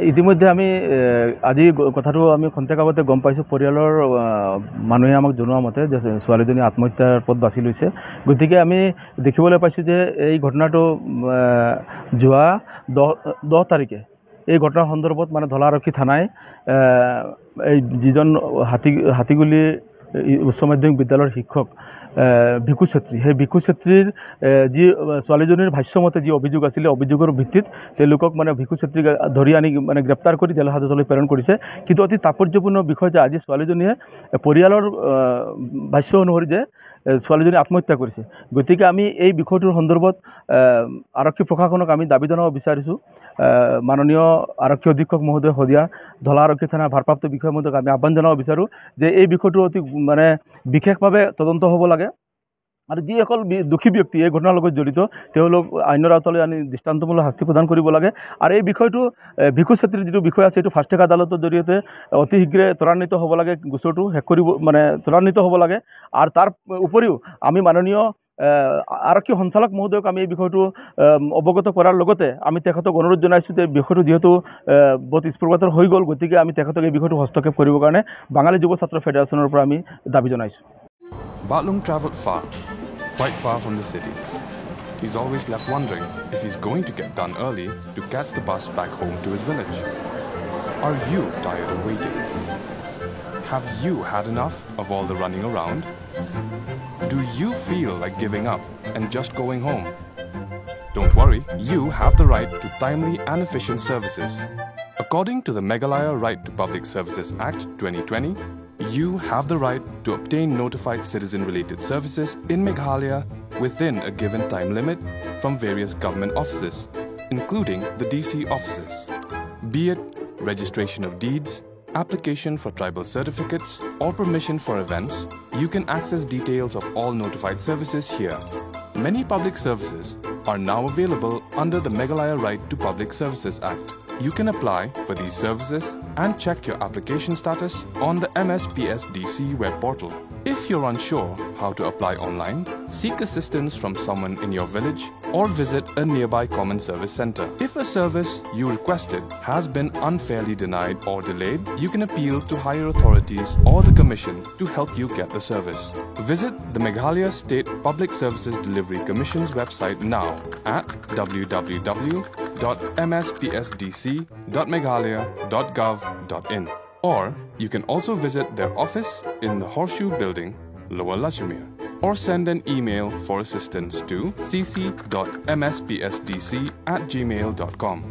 ইতিমধ্যে আমি আজি কথাটো আমি খন্তেক আগতে গম পাইছোঁ। পৰিয়ালৰ মানুহে আমাক জনোৱা মতে যে ছোৱালীজনী আত্মহত্যাৰ পথ বাছি লৈছে। গতিকে আমি দেখিবলৈ পাইছোঁ যে এই ঘটনাটো যোৱা 10 তাৰিখে এই ঘটনাৰ সন্দৰ্ভত মানে ঢলা আৰক্ষী থানায় এই যিজন হাতীগুলি উচ্চ মাধ্যমিক বিদ্যালয়ৰ শিক্ষক ভিকু চেত্ৰী, সেই ভিকু চেত্ৰীৰ যি ছোৱালীজনীৰ ভাষ্যমতে যি অভিযোগ আছিলে, অভিযোগৰ ভিত্তিত তেওঁলোকক মানে ভিকু চেত্ৰীক ধৰি আনি মানে গ্ৰেপ্তাৰ কৰি জেল হাজতলৈ প্ৰেৰণ কৰিছে। কিন্তু অতি তাৎপৰ্যপূৰ্ণ বিষয় যে আজি ছোৱালীজনীয়ে পৰিয়ালৰ ভাষ্য অনুসৰি যে ছোৱালীজনী আত্মহত্যা কৰিছে। গতিকে আমি এই বিষয়টোৰ সন্দৰ্ভত আৰক্ষী প্ৰশাসনক আমি দাবী জনাব বিচাৰিছোঁ। মাননীয় আৰক্ষী অধীক্ষক মহোদয় শদিয়া, ঢলা আৰক্ষী থানাৰ ভাৰপ্ৰাপ্ত বিষয়া মহোদয়ক আমি আহ্বান জনাব বিচাৰোঁ যে এই বিষয়টো অতি মানে বিশেষভাৱে তদন্ত হ'ব লাগে আৰু যিসকল দোষী ব্যক্তি এই ঘটনাৰ লগত জড়িত তেওঁলোক আইনৰ আওতালৈ আনি দৃষ্টান্তমূলক শাস্তি প্ৰদান কৰিব লাগে। আৰু এই বিষয়টো ভিকু চেত্ৰীৰ যিটো বিষয় আছে এইটো ফাষ্ট ট্ৰেক আদালতৰ জৰিয়তে অতি শীঘ্ৰে ত্বৰান্বিত হ'ব লাগে, গোচৰটো শেষ কৰিব মানে ত্বৰান্বিত হ'ব লাগে। আৰু তাৰ উপৰিও আমি মাননীয় আৰক্ষী সঞ্চালক মহোদয়ক আমি এই বিষয়টো অৱগত কৰাৰ লগতে আমি তেখেতক অনুৰোধ জনাইছোঁ যে বিষয়টো যিহেতু বহুত স্পৰ্শকাতৰ হৈ গ'ল, গতিকে আমি তেখেতক এই বিষয়টো হস্তক্ষেপ কৰিবৰ কাৰণে বাঙালী যুৱ ছাত্ৰ ফেডাৰেশ্যনৰ পৰা আমি দাবী জনাইছোঁ। Batlung travelled far, quite far from the city. He's always left wondering if he's going to get done early to catch the bus back home to his village. Are you tired of waiting? Have you had enough of all the running around? Do you feel like giving up and just going home? Don't worry, you have the right to timely and efficient services. According to the Meghalaya Right to Public Services Act 2020, you have the right to obtain notified citizen-related services in Meghalaya within a given time limit from various government offices, including the DC offices. Be it registration of deeds, application for tribal certificates, or permission for events, you can access details of all notified services here. Many public services are now available under the Meghalaya Right to Public Services Act. You can apply for these services and check your application status on the MSPSDC web portal. If you're unsure how to apply online, seek assistance from someone in your village or visit a nearby common service center. If a service you requested has been unfairly denied or delayed, you can appeal to higher authorities or the Commission to help you get the service. Visit the Meghalaya State Public Services Delivery Commission's website now at www.mspsdc.meghalaya.gov.in. Or you can also visit their office in the Horseshoe Building, Lower Lashmere, or send an email for assistance to cc.mspsdc@gmail.com.